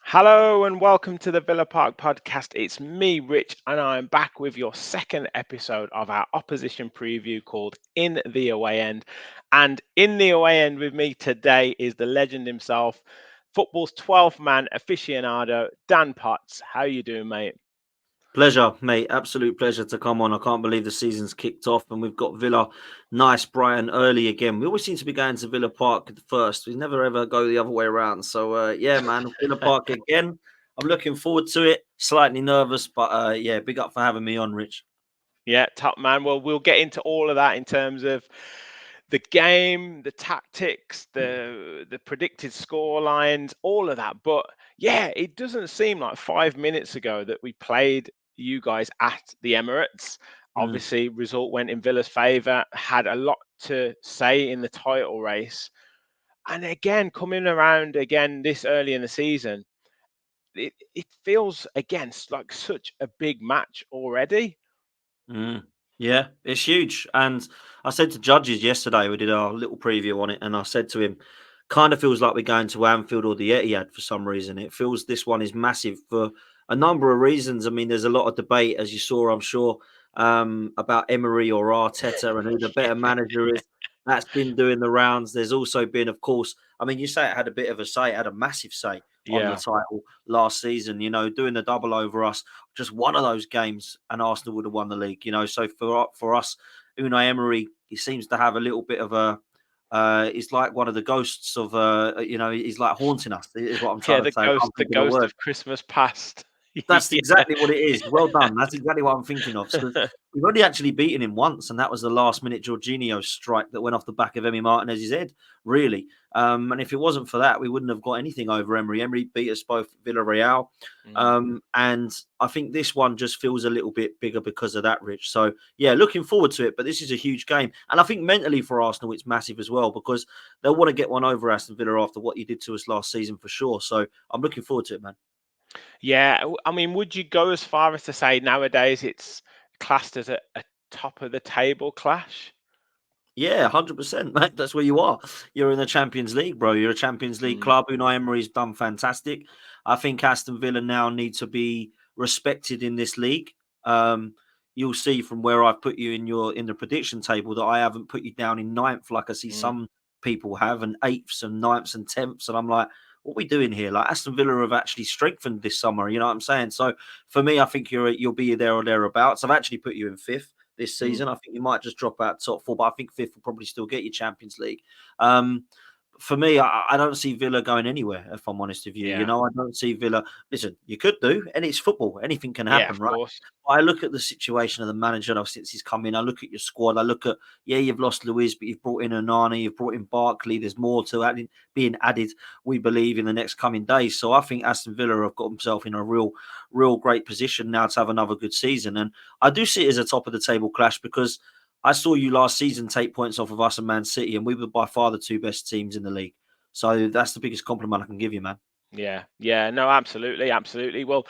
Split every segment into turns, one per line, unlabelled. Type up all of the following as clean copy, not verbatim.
Hello and welcome to the Villa Park podcast. It's me, Rich, and I'm back with your second episode of our opposition preview called In the Away End. And in the away end with me today is the legend himself, football's 12th man aficionado, Dan Potts. How you doing, mate?
Pleasure, mate. Absolute pleasure to come on. I can't believe the season's kicked off and we've got Villa nice, bright and early again. We always seem to be going to Villa Park first. We never ever go the other way around. So, yeah, man, Villa Park again. I'm looking forward to it. Slightly nervous, but yeah, big up for having me on, Rich.
Yeah, top man. Well, we'll get into all of that in terms of the game, the tactics, the predicted score lines, all of that. But yeah, it doesn't seem like 5 minutes ago that we played you guys at the Emirates. Obviously, result went in Villa's favour, had a lot to say in the title race. And again, coming around again this early in the season, it feels against like such a big match already.
Mm. Yeah, it's huge. And I said to Judges yesterday, we did our little preview on it, and I said to him, kind of feels like we're going to Anfield or the Etihad for some reason. It feels this one is massive for a number of reasons. I mean, there's a lot of debate, as you saw, I'm sure, about Emery or Arteta and who the better manager is. That's been doing the rounds. There's also been, of course, I mean, you say it had a bit of a say, it had a massive say on the
Yeah.
title last season, doing the double over us. Just one of those games and Arsenal would have won the league, So for us, Unai Emery, he seems to have a little bit of a he's like one of the ghosts of he's like haunting us, is what I'm
Yeah,
trying to say. I can't
the
think of the
ghost
word.
of Christmas past.
That's
Yeah.
exactly what it is. Well done. That's exactly what I'm thinking of. So we've only actually beaten him once, and that was the last minute Jorginho strike that went off the back of Emi Martinez's head, really. And if it wasn't for that, we wouldn't have got anything over Emery. Emery beat us both at Villarreal. And I think this one just feels a little bit bigger because of that, Rich. So, yeah, looking forward to it. But this is a huge game. And I think mentally for Arsenal, it's massive as well because they'll want to get one over Aston Villa after what you did to us last season for sure. So I'm looking forward to it, man.
Yeah, I mean, would you go as far as to say nowadays it's classed as a top of the table clash?
Yeah, 100%, mate. That's where you are. You're in the Champions League, bro. You're a Champions League
Mm.
club. Unai Emery's done fantastic. I think Aston Villa now need to be respected in this league. You'll see from where I've put you in the prediction table that I haven't put you down in ninth like I see
Mm.
some people have, and eighths and ninths and tenths. And I'm like, what are we doing here? Like Aston Villa have actually strengthened this summer. You know what I'm saying? So for me, I think you'll be there or thereabouts. I've actually put you in fifth this
Mm.
season. I think you might just drop out top four, but I think fifth will probably still get you Champions League. Um, for me, I don't see Villa going anywhere, if I'm honest with you.
Yeah.
I don't see Villa. Listen, you could do, and it's football. Anything can
Yeah,
happen,
of
right?
course.
I look at the situation of the manager since he's come in. I look at your squad. I look at, yeah, you've lost Luiz, but you've brought in Onana, you've brought in Barkley. There's more to being added, we believe, in the next coming days. So I think Aston Villa have got themselves in a real great position now to have another good season. And I do see it as a top of the table clash because I saw you last season take points off of us and Man City, and we were by far the two best teams in the league. So that's the biggest compliment I can give you, man.
Yeah. Yeah. No, absolutely. Absolutely. Well,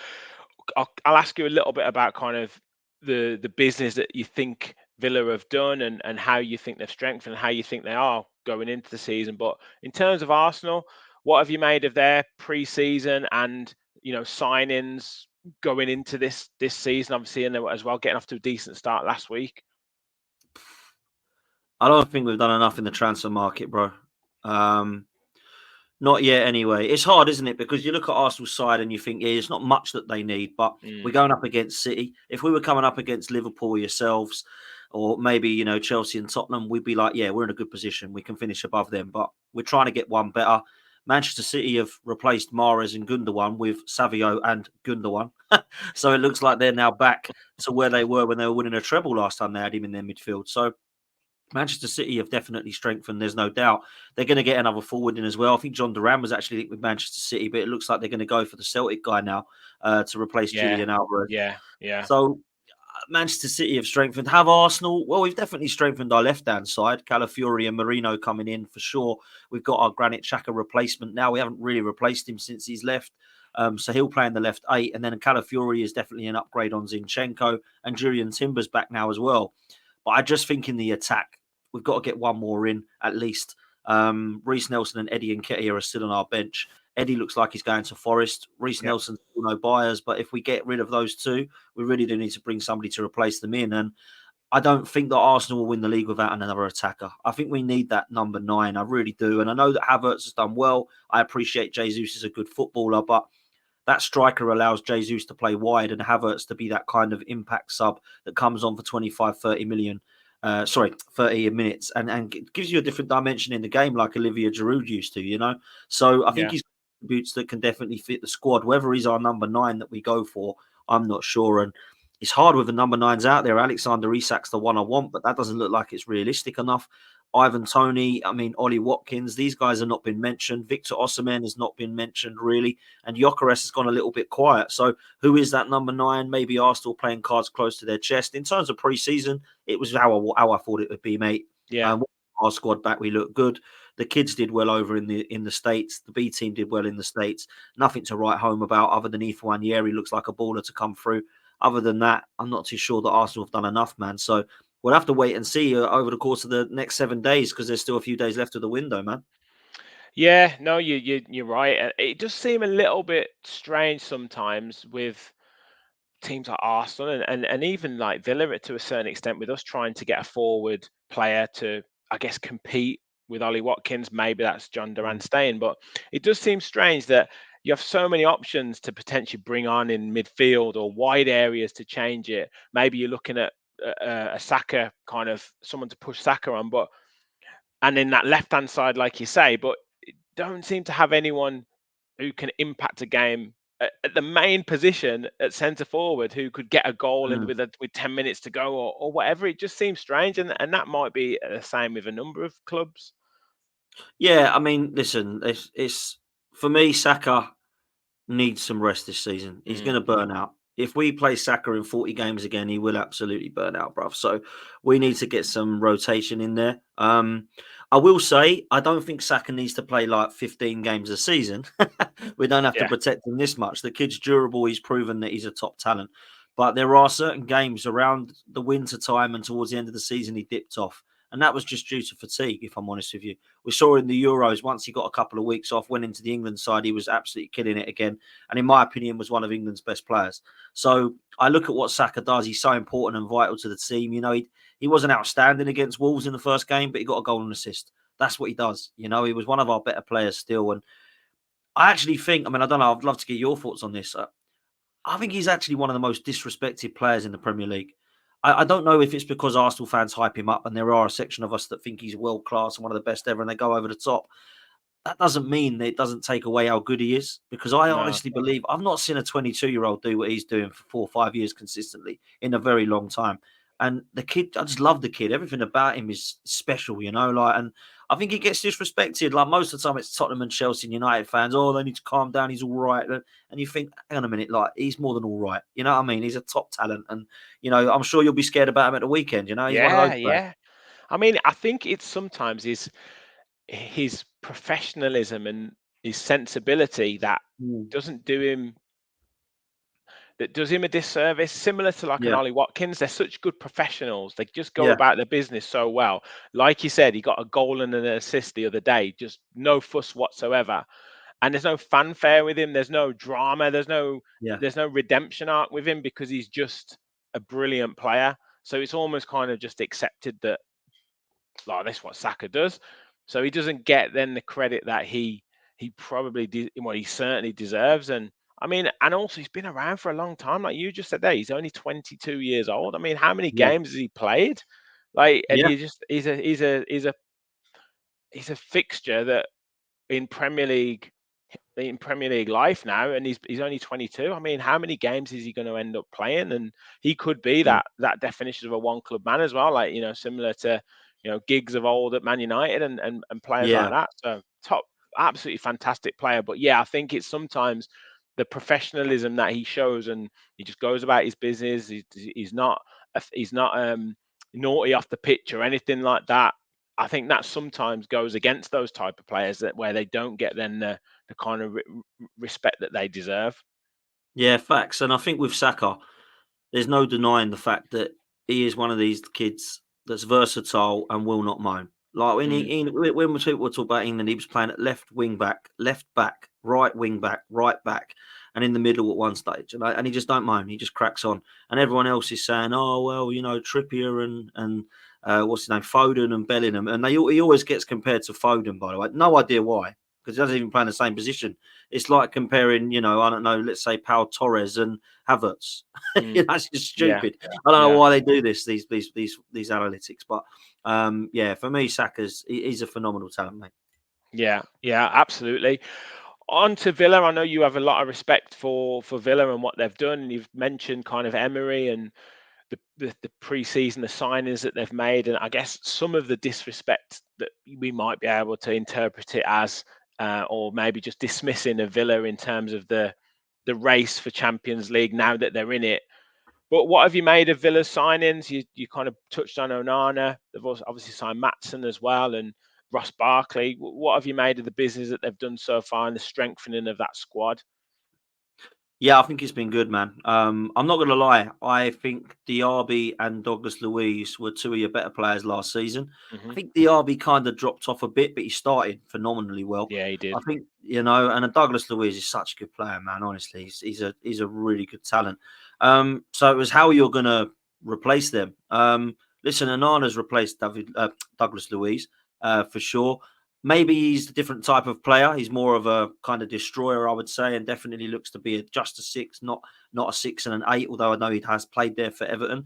I'll ask you a little bit about kind of the business that you think Villa have done and how you think they've strengthened and how you think they are going into the season. But in terms of Arsenal, what have you made of their pre-season and signings going into this season? Obviously, and as well getting off to a decent start last week.
I don't think we've done enough in the transfer market, bro. Not yet, anyway. It's hard, isn't it? Because you look at Arsenal's side and you think, yeah, it's not much that they need, but we're
Mm.
going up against City. If we were coming up against Liverpool yourselves, or maybe, Chelsea and Tottenham, we'd be like, yeah, we're in a good position. We can finish above them, but we're trying to get one better. Manchester City have replaced Mahrez and Gundogan with Savio and Gundogan. So it looks like they're now back to where they were when they were winning a treble last time they had him in their midfield. So Manchester City have definitely strengthened. There's no doubt they're going to get another forward in as well. I think John Duran was actually linked with Manchester City, but it looks like they're going to go for the Celtic guy now to replace
Yeah,
Julian Alvarez.
yeah, yeah,
So Manchester City have strengthened. Have Arsenal? Well, we've definitely strengthened our left-hand side. Calafiori and Marino coming in for sure. We've got our Granit Xhaka replacement now. We haven't really replaced him since he's left. So he'll play in the left 8. And then Calafiori is definitely an upgrade on Zinchenko. And Julian Timber's back now as well. But I just think in the attack, we've got to get one more in at least. Reece Nelson and Eddie Nketiah are still on our bench. Eddie looks like he's going to Forest. Reece
yep,
Nelson's still no buyers. But if we get rid of those two, we really do need to bring somebody to replace them in. And I don't think that Arsenal will win the league without another attacker. I think we need that number 9. I really do. And I know that Havertz has done well. I appreciate Jesus is a good footballer, but that striker allows Jesus to play wide and Havertz to be that kind of impact sub that comes on for 25, 30 million. 30 minutes and gives you a different dimension in the game like Olivier Giroud used to, you know? So I think
yeah.
he's attributes that can definitely fit the squad. Whether he's our number 9 that we go for, I'm not sure. And it's hard with the number 9s out there. Alexander Isak's the one I want, but that doesn't look like it's realistic enough. Ivan Toney, I mean, Ollie Watkins, these guys have not been mentioned. Victor Osimhen has not been mentioned, really. And Gyökeres has gone a little bit quiet. So who is that number 9? Maybe Arsenal playing cards close to their chest. In terms of pre-season, it was how I thought it would be, mate.
Yeah.
Our squad back, we look good. The kids did well over in the States. The B team did well in the States. Nothing to write home about other than Ethan Wanyeri looks like a baller to come through. Other than that, I'm not too sure that Arsenal have done enough, man. So we'll have to wait and see over the course of the next 7 days because there's still a few days left of the window, man.
Yeah, no, you're right. It does seem a little bit strange sometimes with teams like Arsenal and even like Villa to a certain extent with us trying to get a forward player to, I guess, compete with Ollie Watkins. Maybe that's John Duran
Mm.
staying, but it does seem strange that you have so many options to potentially bring on in midfield or wide areas to change it. Maybe you're looking at a Saka kind of someone to push Saka on, but and in that left hand side, like you say, but don't seem to have anyone who can impact a game at the main position at centre forward who could get a goal in
Mm.
with 10 minutes to go or whatever. It just seems strange, and that might be the same with a number of clubs.
Yeah, I mean, listen, it's for me, Saka needs some rest this season. He's
Mm,
going to burn out. If we play Saka in 40 games again, he will absolutely burn out, bruv. So we need to get some rotation in there. I will say, I don't think Saka needs to play like 15 games a season. We don't have to
yeah,
protect him this much. The kid's durable. He's proven that he's a top talent. But there are certain games around the winter time and towards the end of the season he dipped off. And that was just due to fatigue, if I'm honest with you. We saw in the Euros, once he got a couple of weeks off, went into the England side, he was absolutely killing it again. And in my opinion, was one of England's best players. So I look at what Saka does. He's so important and vital to the team. You know, he wasn't outstanding against Wolves in the first game, but he got a goal and assist. That's what he does. You know, he was one of our better players still. And I actually think, I mean, I don't know, I'd love to get your thoughts on this. I think he's actually one of the most disrespected players in the Premier League. I don't know if it's because Arsenal fans hype him up and there are a section of us that think he's world class and one of the best ever and they go over the top. That doesn't mean that it doesn't take away how good he is because I
no,
honestly believe I've not seen a 22-year-old do what he's doing for 4 or 5 years consistently in a very long time. And the kid, I just love the kid. Everything about him is special, you know. Like, and I think he gets disrespected. Like most of the time, it's Tottenham and Chelsea and United fans. Oh, they need to calm down. He's all right. And you think, hang on a minute, like he's more than all right. You know what I mean? He's a top talent, and you know, I'm sure you'll be scared about him at the weekend. You know, he's one of
yeah,
those players.
yeah. I mean, I think it's sometimes his professionalism and his sensibility
Mm.
doesn't do him that does him a disservice, similar to like an
Yeah,
Ollie Watkins. They're such good professionals. They just go
yeah,
about their business so well. Like you said, he got a goal and an assist the other day, just no fuss whatsoever. And there's no fanfare with him. There's no drama.
yeah,
There's no redemption arc with him because he's just a brilliant player. So it's almost kind of just accepted that like that's what Saka does. So he doesn't get then the credit that he probably did, well, he certainly deserves. And I mean, and also he's been around for a long time. Like you just said there, he's only 22 years old. I mean, how many
yeah,
games has he played? Like, and
yeah.
you just he's a fixture that in Premier League in Premier League life now, and he's only 22. I mean, how many games is he going to end up playing? And he could be
Yeah.
that definition of a one club man as well, like similar to Giggs of old at Man United and players like
Yeah.
that. So top, absolutely fantastic player. But yeah, I think it's sometimes the professionalism that he shows, and he just goes about his business. He's not naughty off the pitch or anything like that. I think that sometimes goes against those type of players that where they don't get then the kind of respect that they deserve.
Yeah, facts. And I think with Saka, there's no denying the fact that he is one of these kids that's versatile and will not moan. Like when
Mm,
when people were talking about England, he was playing at left back, right wing back, right back, and in the middle at one stage. And he just don't moan. He just cracks on. And everyone else is saying, "Oh well, Trippier and what's his name, Foden and Bellingham," and he always gets compared to Foden. By the way, no idea why, because he doesn't even play in the same position. It's like comparing, I don't know, let's say Pau Torres and Havertz.
mm,
That's just
yeah,
stupid. I don't know
yeah,
why they do this, these analytics, but yeah, for me, he's a phenomenal talent, mate.
yeah, absolutely. On to Villa. I know you have a lot of respect for Villa and what they've done, and you've mentioned kind of Emery and the pre-season, the signings that they've made, and I guess some of the disrespect that we might be able to interpret it as, or maybe just dismissing a Villa in terms of the race for Champions League now that they're in it. But what have you made of Villa's signings? You kind of touched on Onana. They've also obviously signed Matson as well and Ross Barkley. What have you made of the business that they've done so far and the strengthening of that squad?
Yeah, I think it's been good, man. I'm not going to lie. I think Diaby and Douglas Luiz were two of your better players last season. I
Hmm.
think Diaby kind of dropped off a bit, but he started phenomenally well.
Yeah, he
I
did.
think, and a Douglas Luiz is such a good player, man. Honestly, he's a really good talent. So it was how you're going to replace them. Listen, Anana's replaced Douglas Luiz for sure. Maybe he's a different type of player. He's more of a kind of destroyer, I would say, and definitely looks to be just a six, not a 6 and an 8. Although I know he has played there for Everton.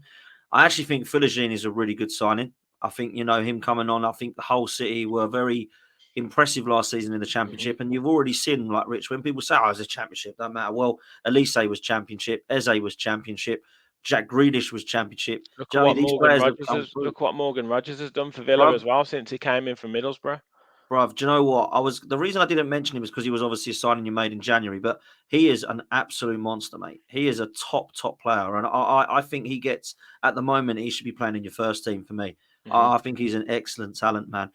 I actually think Philogene is a really good signing. I think him coming on. I think the whole City were very impressive last season in the
Hmm.
Championship, and you've already seen, like Rich, when people say, "Oh, it's a Championship," doesn't matter. Well, Elise was Championship, Eze was Championship, Jack Grealish was Championship. Joey, these players have come through,
Look what Morgan Rogers has done for Villa
bro.
as well since he came in from Middlesbrough.
Bruv, do you know what? The reason I didn't mention him is because he was obviously a signing you made in January, but he is an absolute monster, mate. He is a top player, and I think he gets at the moment he should be playing in your first team for me.
Hmm.
I think he's an excellent talent, man.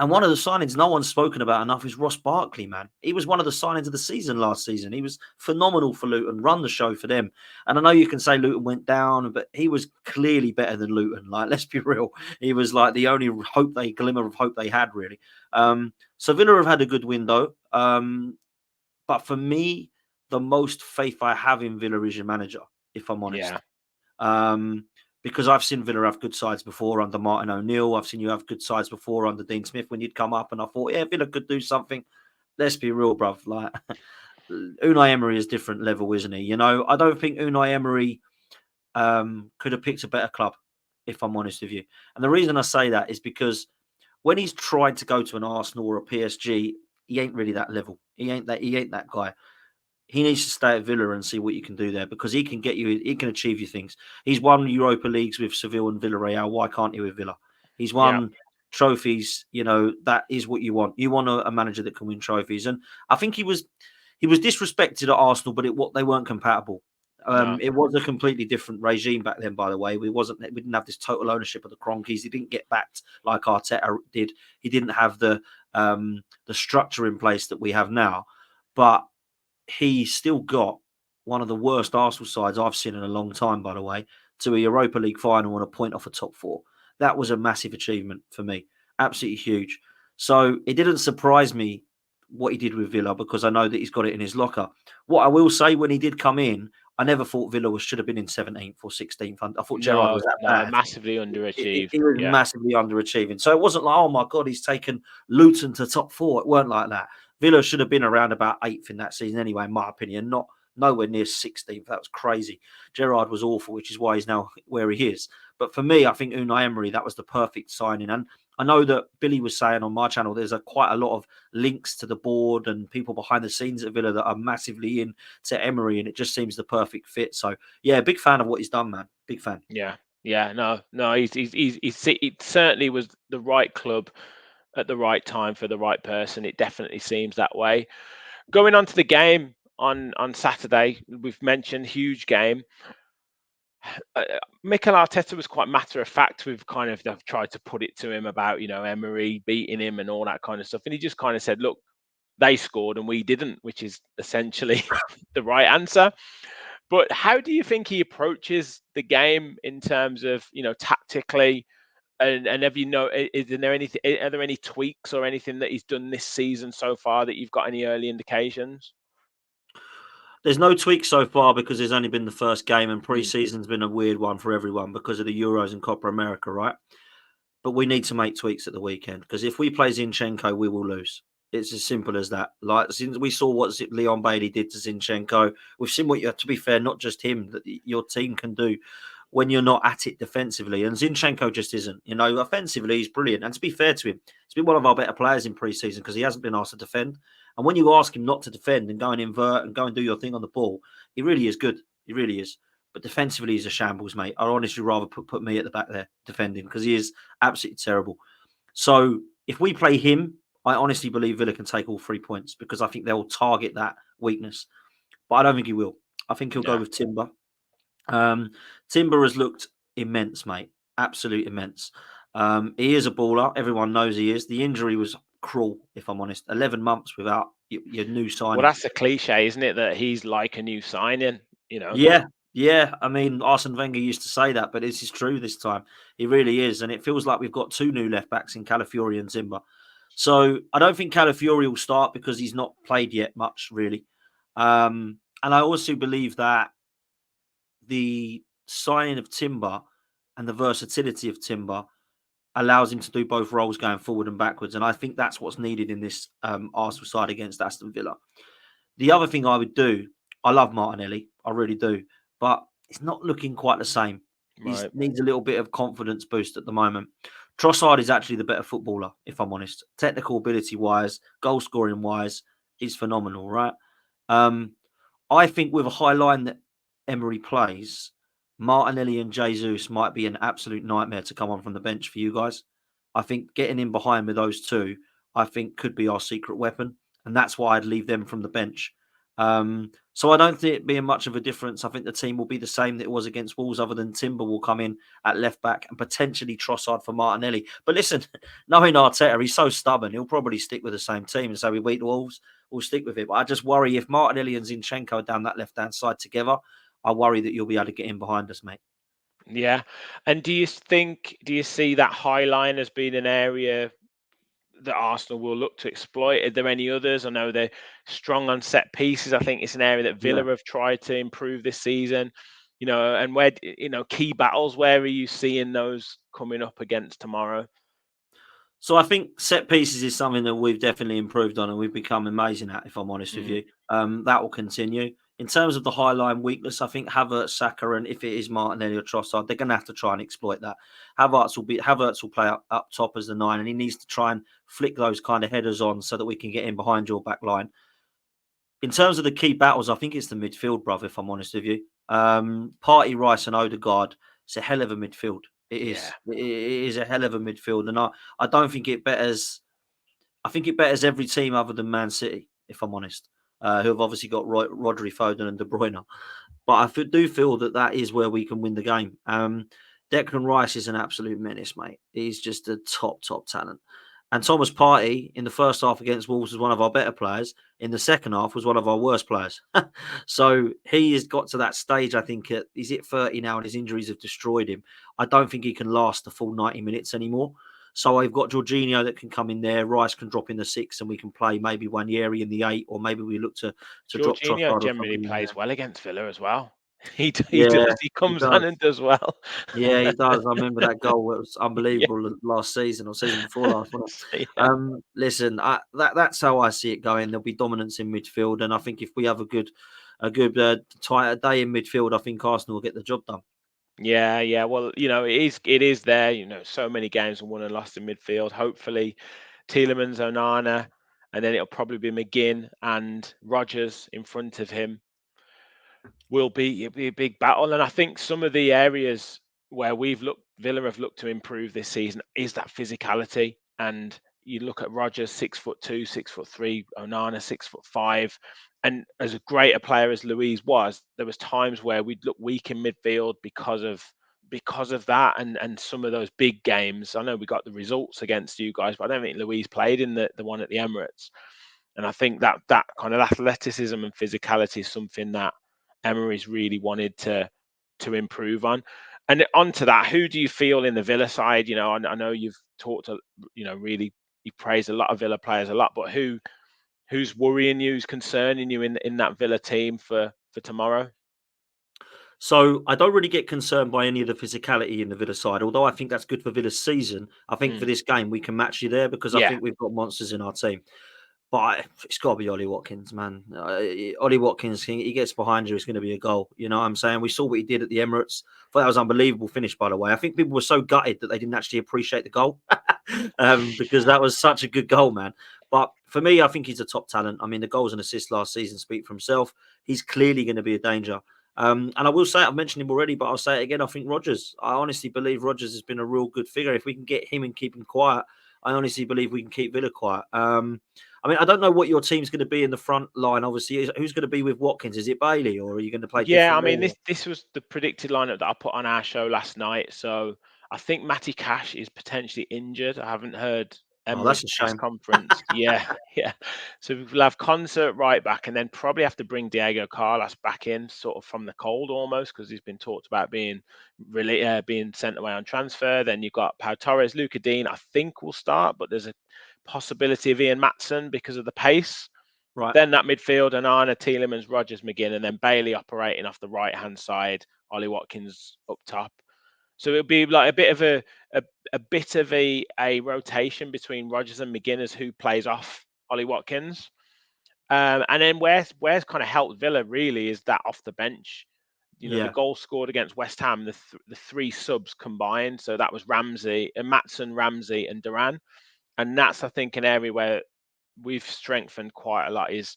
And one of the signings no one's spoken about enough is Ross Barkley, man. He was one of the signings of the season last season. He was phenomenal for Luton, run the show for them. And I know you can say Luton went down, but he was clearly better than Luton. Like, let's be real. He was like the only glimmer of hope they had, really. So Villa have had a good window. But for me, the most faith I have in Villa is your manager, if I'm
Yeah,
honest. Um, because I've seen Villa have good sides before under Martin O'Neill. I've seen you have good sides before under Dean Smith when you'd come up, and I thought, yeah, Villa could do something. Let's be real, bruv. Like Unai Emery is different level, isn't he? I don't think Unai Emery could have picked a better club, if I'm honest with you. And the reason I say that is because when he's tried to go to an Arsenal or a PSG, he ain't really that level. He ain't that guy. He needs to stay at Villa and see what you can do there because he can achieve you things. He's won Europa Leagues with Seville and Villarreal. Why can't he with Villa? He's
yeah,
won trophies. That is what you want. You want a manager that can win trophies. And I think he was disrespected at Arsenal, but they weren't compatible.
no,
It was a completely different regime back then, by the way. We didn't have this total ownership of the Cronkies. He didn't get backed like Arteta did. He didn't have the structure in place that we have now. But he still got one of the worst Arsenal sides I've seen in a long time, by the way, to a Europa League final and a point off a top four. That was a massive achievement for me. Absolutely huge. So it didn't surprise me what he did with Villa because I know that he's got it in his locker. What I will say, when he did come in, I never thought Villa should have been in 17th or 16th. I thought Gerrard was
no,
that
no,
bad.
massively
He
underachieved.
he was
Yeah,
massively underachieving. So it wasn't like, oh my God, he's taken Luton to top four. It weren't like that. Villa should have been around about 8th in that season anyway, in my opinion, not nowhere near 16th. That was crazy. Gerrard was awful, which is why he's now where he is. But for me, I think Unai Emery, that was the perfect signing. And I know that Billy was saying on my channel there's quite a lot of links to the board and people behind the scenes at Villa that are massively in to Emery, and it just seems the perfect fit. So yeah, big fan of what he's done, man. Big fan.
Yeah, yeah, no, it certainly was the right club at the right time for the right person. It definitely seems that way. Going on to the game on Saturday, we've mentioned huge game. Mikel Arteta was quite matter of fact. We've kind of they've tried to put it to him about Emery beating him and all that kind of stuff, and he just kind of said, "Look, they scored and we didn't," which is essentially the right answer. But how do you think he approaches the game in terms of tactically? And have is there anything? Are there any tweaks or anything that he's done this season so far that you've got any early indications?
There's no tweaks so far because there's only been the first game, and
Mm,
pre-season's been a weird one for everyone because of the Euros and Copa America, right? But we need to make tweaks at the weekend because if we play Zinchenko, we will lose. It's as simple as that. Like since we saw what Leon Bailey did to Zinchenko, we've seen what you have to be fair, not just him, that your team can do when you're not at it defensively. And Zinchenko just isn't. Offensively, he's brilliant. And to be fair to him, he's been one of our better players in pre-season because he hasn't been asked to defend. And when you ask him not to defend and go and invert and go and do your thing on the ball, he really is good. He really is. But defensively, he's a shambles, mate. I'd honestly rather put me at the back there defending because he is absolutely terrible. So if we play him, I honestly believe Villa can take all 3 points because I think they'll target that weakness. But I don't think he will. I think he'll go
yeah,
with Timber. Timber has looked immense, mate. Absolute immense. He is a baller. Everyone knows he is. The injury was cruel, if I'm honest. 11 months without your new
well,
signing.
that's a cliche, isn't it? That he's like a new signing. You know.
Yeah, yeah. I mean, Arsene Wenger used to say that, but this is true this time. He really is. And it feels like we've got two new left backs in Calafiori and Timber. So I don't think Calafiori will start because he's not played yet much, really. And I also believe that the signing of Timber and the versatility of Timber allows him to do both roles going forward and backwards. And I think that's what's needed in this Arsenal side against Aston Villa. The other thing I would do, I love Martinelli, I really do, but it's not looking quite the same. He
Right.
needs a little bit of confidence boost at the moment. Trossard is actually the better footballer, if I'm honest. Technical ability wise, goal scoring wise, he's phenomenal, right? Um, I think with a high line that Emery plays, Martinelli and Jesus might be an absolute nightmare to come on from the bench for you guys. I think getting in behind with those two, I think could be our secret weapon, and that's why I'd leave them from the bench. So I don't think it being much of a difference. I think the team will be the same that it was against Wolves, other than Timber will come in at left back and potentially Trossard for Martinelli. But listen, knowing Arteta, he's so stubborn, he'll probably stick with the same team and say we beat the Wolves, we'll stick with it. But I just worry if Martinelli and Zinchenko are down that left-hand side together, I worry that you'll be able to get in behind us, mate.
Yeah. And do you see that high line as being an area that Arsenal will look to exploit? Are there any others? I know they're strong on set pieces. I think it's an area that
Yeah.
Villa have tried to improve this season. And where key battles, where are you seeing those coming up against tomorrow?
So I think set pieces is something that we've definitely improved on and we've become amazing at, if I'm honest with
Mm.
you. That will continue. In terms of the high line weakness, I think Havertz, Saka, and if it is Martinelli or Trossard, they're going to have to try and exploit that. Havertz will play up top as the nine, and he needs to try and flick those kind of headers on so that we can get in behind your back line. In terms of the key battles, I think it's the midfield, brother, if I'm honest with you. Party, Rice, and Odegaard, it's a hell of a midfield. It
Yeah.
is. It is a hell of a midfield. And I don't think it betters. I think it betters every team other than Man City, if I'm honest, who have obviously got Rodri, Foden, and De Bruyne. But do feel that that is where we can win the game. Declan Rice is an absolute menace, mate. He's just a top talent. And Thomas Partey in the first half against Wolves was one of our better players. In the second half was one of our worst players. So he has got to that stage, I think, he's at 30 now and his injuries have destroyed him. I don't think he can last the full 90 minutes anymore. So I've got Jorginho that can come in there. Rice can drop in the 6 and we can play maybe Wanyeri in the 8, or maybe we look to drop
Jorginho
Trossard or
generally
somebody in
plays
there.
well against Villa as well. He
Yeah,
does. He
he
comes on
does.
and does well.
Yeah, he does. I remember that goal. It was
Yeah.
unbelievable last season or season before last, wasn't
So,
it?
yeah.
Listen, that's how I see it going. There'll be dominance in midfield, and I think if we have a good tighter day in midfield, I think Arsenal will get the job done.
Yeah, yeah. Well, it is there. So many games won and lost in midfield. Hopefully, Tielemans, Onana, and then it'll probably be McGinn and Rogers in front of him. It'll be a big battle. And I think some of the areas where Villa have looked to improve this season is that physicality. And you look at Rogers, 6'2", 6'3", Onana, 6'5", and as a great a player as Louise was, there was times where we'd look weak in midfield because of that, and some of those big games. I know we got the results against you guys, but I don't think Louise played in the one at the Emirates. And I think that kind of athleticism and physicality is something that Emery's really wanted to improve on. And onto that, who do you feel in the Villa side? I know you've talked, really you praise a lot of Villa players a lot, but who's worrying you, who's concerning you in that Villa team for tomorrow?
So I don't really get concerned by any of the physicality in the Villa side, although I think that's good for Villa's season. I think for
Mm,
this game we can match you there because I
yeah,
think we've got monsters in our team. But it's got to be Ollie Watkins, man. Ollie Watkins, he gets behind you, it's going to be a goal. You know what I'm saying? We saw what he did at the Emirates. Thought that was an unbelievable finish, by the way. I think people were so gutted that they didn't actually appreciate the goal because that was such a good goal, man. But for me, I think he's a top talent. I mean, the goals and assists last season speak for himself. He's clearly going to be a danger. And I will say, I've mentioned him already, but I'll say it again. I think Rodgers, I honestly believe Rodgers has been a real good figure. If we can get him and keep him quiet, I honestly believe we can keep Villa quiet. I mean, I don't know what your team's going to be in the front line. Obviously, who's going to be with Watkins? Is it Bailey, or are you going to play
yeah. I
differently?
mean, this was the predicted lineup that I put on our show last night. So I think Matty Cash is potentially injured. I haven't heard
Oh, that's
Emery's
a
press
shame.
conference. Yeah, yeah. So we'll have Concert right back, and then probably have to bring Diego Carlos back in, sort of from the cold almost, because he's been talked about being sent away on transfer. Then you've got Pau Torres, Luca Dean. I think will start, but there's a possibility of Ian Matson because of the pace.
Right.
Then that midfield, Anana, Tielemans, Rogers, McGinn, and then Bailey operating off the right-hand side, Ollie Watkins up top. So it'll be like a bit of a bit of a rotation between Rogers and McGinn as who plays off Ollie Watkins. And then where's kind of helped Villa really is that off the bench. The
Yeah.
goal scored against West Ham, the three subs combined. So that was Ramsey, Matson, Ramsey, and Duran. And that's, I think, an area where we've strengthened quite a lot is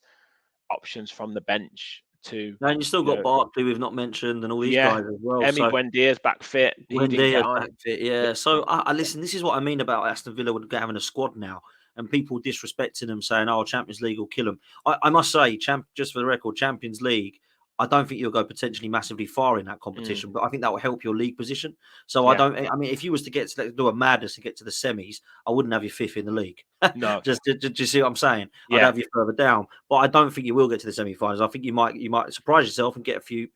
options from the bench to,
And you still
you
got
know,
Barkley we've not mentioned, and all these
yeah,
guys as well.
Emi
So
Buendia's back fit. He
when
didn't get
Diaz
on.
back fit, yeah. So I listen. This is what I mean about Aston Villa with having a squad now, and people disrespecting them, saying, "Oh, Champions League will kill them." I must say, just for the record, Champions League. I don't think you'll go potentially massively far in that
Mm,
competition, but I think that will help your league position. So I
yeah,
don't. I mean, if you was to do a madness to get to the semis, I wouldn't have you fifth in the league.
no,
Just you see what I'm saying? I'd
yeah,
have you further down, but I don't think you will get to the semi-finals. I think you might surprise yourself and get a few,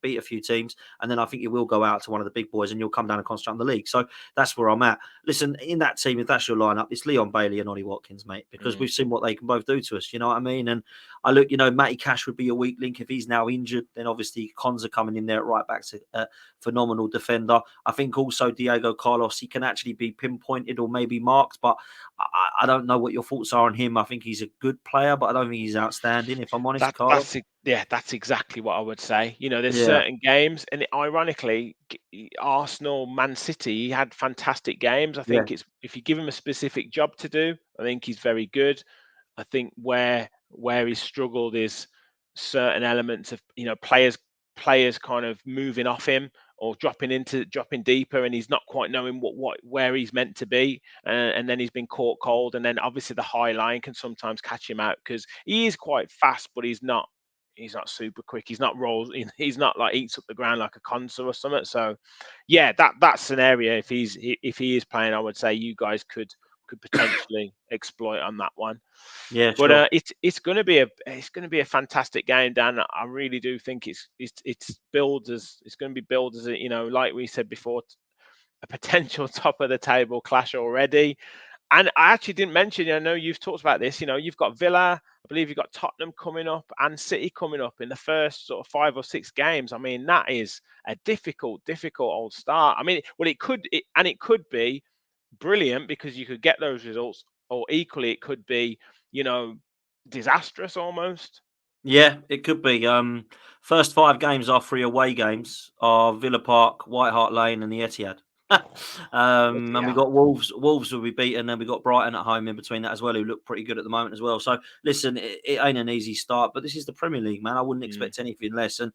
beat a few teams, and then I think you will go out to one of the big boys and you'll come down and concentrate on the league. So that's where I'm at. Listen, in that team, if that's your lineup, it's Leon Bailey and Ollie Watkins, mate, because
mm,
we've seen what they can both do to us. You know what I mean? And I look, Matty Cash would be a weak link if he's now injured. Then obviously Konza coming in there at right back to phenomenal defender. I think also Diego Carlos, he can actually be pinpointed or maybe marked, but I don't know what your thoughts are on him. I think he's a good player, but I don't think he's outstanding. If I'm honest, Carlos.
yeah, that's exactly what I would say. There's
Yeah,
certain games, and ironically, Arsenal, Man City, he had fantastic games. I
yeah,
think it's if you give him a specific job to do, I think he's very good. I think where he struggled is certain elements of players kind of moving off him or dropping deeper, and he's not quite knowing where he's meant to be, and then he's been caught cold, and then obviously the high line can sometimes catch him out because he is quite fast, but he's not super quick. He's not rolls. He's not like eats up the ground like a Conser or something. So, yeah, that's an area if he is playing, I would say you guys could potentially exploit on that one.
yeah,
But
sure.
it's going to be a fantastic game, Dan. I really do think it's going to be billed as like we said before, a potential top of the table clash already. And I actually didn't mention, I know you've talked about this. You've got Villa, I believe you've got Tottenham coming up and City coming up in the first sort of 5 or 6 games. I mean, that is a difficult old start. I mean, well, it could be brilliant because you could get those results, or equally, it could be, you know, disastrous almost.
Yeah, it could be. First 5 games are 3 away games are Villa Park, White Hart Lane, and the Etihad. And we
Yeah.
got Wolves. Wolves will be beaten, and we got Brighton at home in between that as well, who look pretty good at the moment as well. So listen, it ain't an easy start, but this is the Premier League, man. I wouldn't
Mm.
expect anything less. And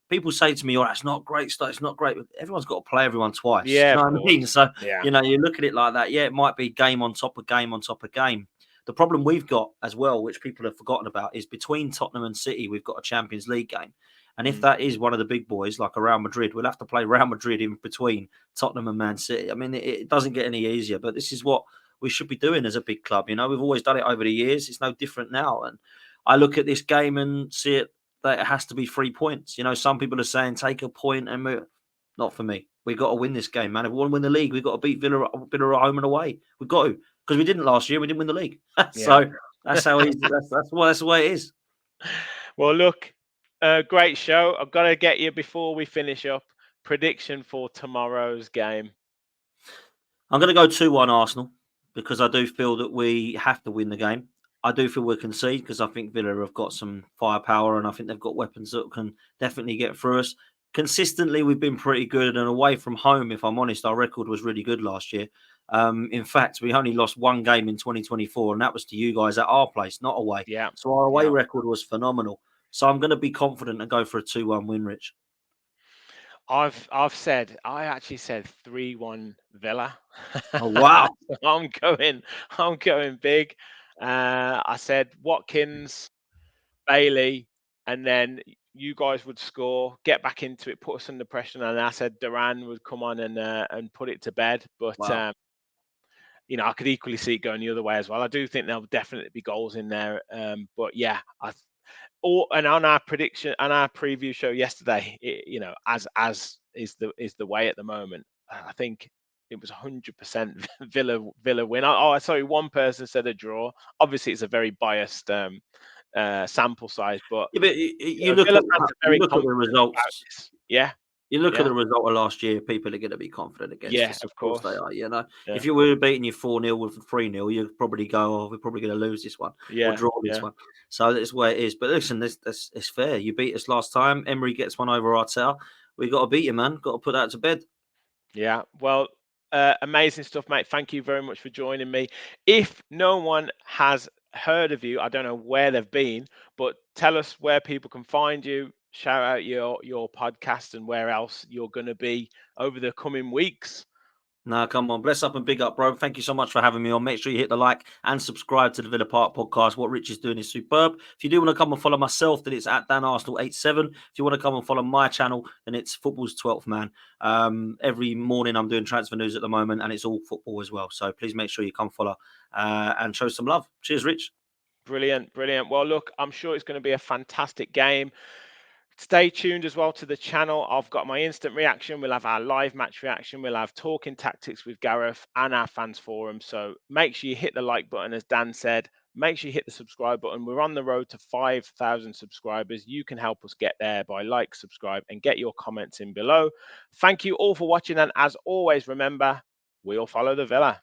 people say to me, "Oh, it's not great start. It's not great." But everyone's got to play everyone twice. Do
Yeah,
you
of
know what I mean?
course.
So
Yeah.
you look at it like that. Yeah, it might be game on top of game on top of game. The problem we've got as well, which people have forgotten about, is between Tottenham and City, we've got a Champions League game. And if
Mm.
that is one of the big boys, like a Real Madrid, we'll have to play Real Madrid in between Tottenham and Man City. I mean, it doesn't get any easier, but this is what we should be doing as a big club. We've always done it over the years. It's no different now. And I look at this game and see it that it has to be 3 points. Some people are saying take a point and move. Not for me. We've got to win this game, man. If we want to win the league, we've got to beat Villa at home and away. We've got to, because we didn't last year. We didn't win the league.
Yeah.
So that's how easy. That's the way it is.
Well, look, great show. I've got to get you before we finish up. Prediction for tomorrow's game.
I'm going to go 2-1 Arsenal because I do feel that we have to win the game. I do feel we'll concede because I think Villa have got some firepower and I think they've got weapons that can definitely get through us. Consistently, we've been pretty good, and away from home, if I'm honest, our record was really good last year. In fact, we only lost 1 game in 2024, and that was to you guys at our place, not away.
Yeah.
So our away
Yeah.
record was phenomenal. So I'm going to be confident and go for a 2-1 win, Rich.
I actually said 3-1 Villa.
Oh, wow.
I'm going big. I said Watkins, Bailey, and then you guys would score, get back into it, put us under pressure, and I said Duran would come on and put it to bed. But
Wow.
I could equally see it going the other way as well. I do think there'll definitely be goals in there. But yeah, and on our prediction and our preview show yesterday, as is the way at the moment. I think it was 100% Villa win. Oh, sorry, one person said a draw. Obviously, it's a very biased sample size, but
Yeah, but
Villa fans are
you
very
look at the
confident about
results.
this. Yeah,
You look at
yeah,
the result of last year, people are going to be confident against
yeah.
us. Of
Of
course they
course.
are.
Yeah,
If you were beating you 4-0 with 3-0, you'd probably go, oh, we're probably going to lose this one or
yeah,
draw this
yeah,
one. So that's where it is. But listen, it's fair. You beat us last time. Emery gets one over our tail. We got to beat you, man. Got to put that to bed.
yeah. Well, amazing stuff, mate. Thank you very much for joining me. If no one has heard of you, I don't know where they've been, but tell us where people can find you. Shout out your podcast and where else you're going to be over the coming weeks.
No, come on. Bless up and big up, bro. Thank you so much for having me on. Make sure you hit the like and subscribe to the Villa Park podcast. What Rich is doing is superb. If you do want to come and follow myself, then it's at Dan Arsenal87. If you want to come and follow my channel, then it's Football's 12th Man. Every morning I'm doing transfer news at the moment, and it's all football as well. So please make sure you come follow and show some love. Cheers, Rich.
Brilliant, brilliant. Well, look, I'm sure it's going to be a fantastic game. Stay tuned as well to the channel. I've got my instant reaction. We'll have our live match reaction. We'll have talking tactics with Gareth and our fans forum. So make sure you hit the like button, as Dan said. Make sure you hit the subscribe button. We're on the road to 5,000 subscribers. You can help us get there by like, subscribe, and get your comments in below. Thank you all for watching. And as always, remember, we'll follow the Villa.